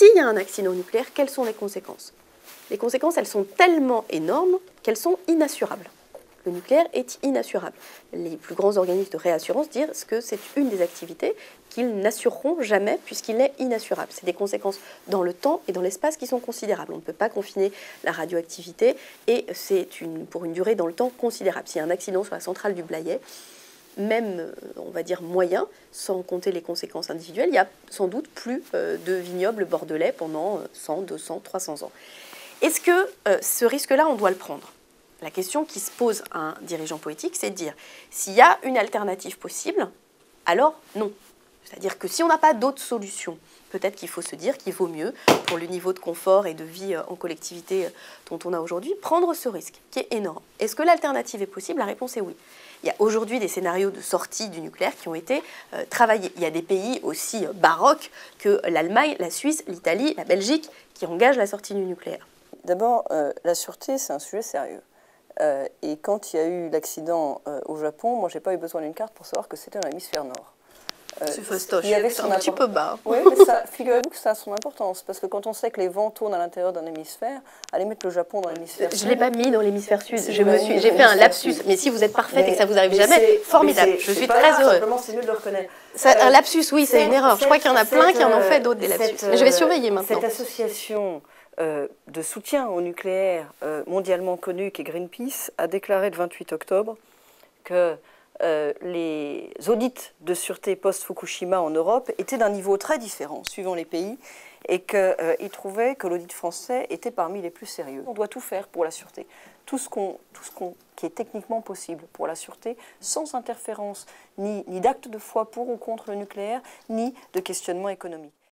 s'il y a un accident nucléaire, quelles sont les conséquences? Les conséquences, elles sont tellement énormes qu'elles sont inassurables. Le nucléaire est inassurable. Les plus grands organismes de réassurance disent que c'est une des activités qu'ils n'assureront jamais puisqu'il est inassurable. C'est des conséquences dans le temps et dans l'espace qui sont considérables. On ne peut pas confiner la radioactivité et c'est pour une durée dans le temps considérable. S'il y a un accident sur la centrale du Blayais, même, on va dire, moyen, sans compter les conséquences individuelles, il y a sans doute plus de vignobles bordelais pendant 100, 200, 300 ans. Est-ce que ce risque-là, on doit le prendre? La question qui se pose à un dirigeant politique, c'est de dire, s'il y a une alternative possible, alors non. C'est-à-dire que si on n'a pas d'autre solution, peut-être qu'il faut se dire qu'il vaut mieux, pour le niveau de confort et de vie en collectivité dont on a aujourd'hui, prendre ce risque, qui est énorme. Est-ce que l'alternative est possible? La réponse est oui. Il y a aujourd'hui des scénarios de sortie du nucléaire qui ont été travaillés. Il y a des pays aussi baroques que l'Allemagne, la Suisse, l'Italie, la Belgique, qui engagent la sortie du nucléaire. D'abord, la sûreté, c'est un sujet sérieux. Et quand il y a eu l'accident au Japon, moi, je n'ai pas eu besoin d'une carte pour savoir que c'était dans l'hémisphère nord. C'est fastoche, c'est un petit peu bas. Oui, mais figurez-vous que ça a son importance, parce que quand on sait que les vents tournent à l'intérieur d'un hémisphère, aller mettre le Japon dans l'hémisphère sud... Je ne l'ai pas mis dans l'hémisphère sud, j'ai fait un lapsus, mais si vous êtes parfaite et que ça vous arrive jamais, formidable, je suis très heureuse. Simplement, c'est mieux de le reconnaître. Un lapsus, oui, c'est une erreur. Je crois qu'il y en a plein qui en ont fait d'autres des lapsus. Mais je vais surveiller maintenant. Cette association de soutien au nucléaire mondialement connue, qui est Greenpeace, a déclaré le 28 octobre que les audits de sûreté post-Fukushima en Europe étaient d'un niveau très différent suivant les pays et qu'ils trouvaient que l'audit français était parmi les plus sérieux. On doit tout faire pour la sûreté, tout ce qui est techniquement possible pour la sûreté, sans interférence ni d'acte de foi pour ou contre le nucléaire, ni de questionnement économique.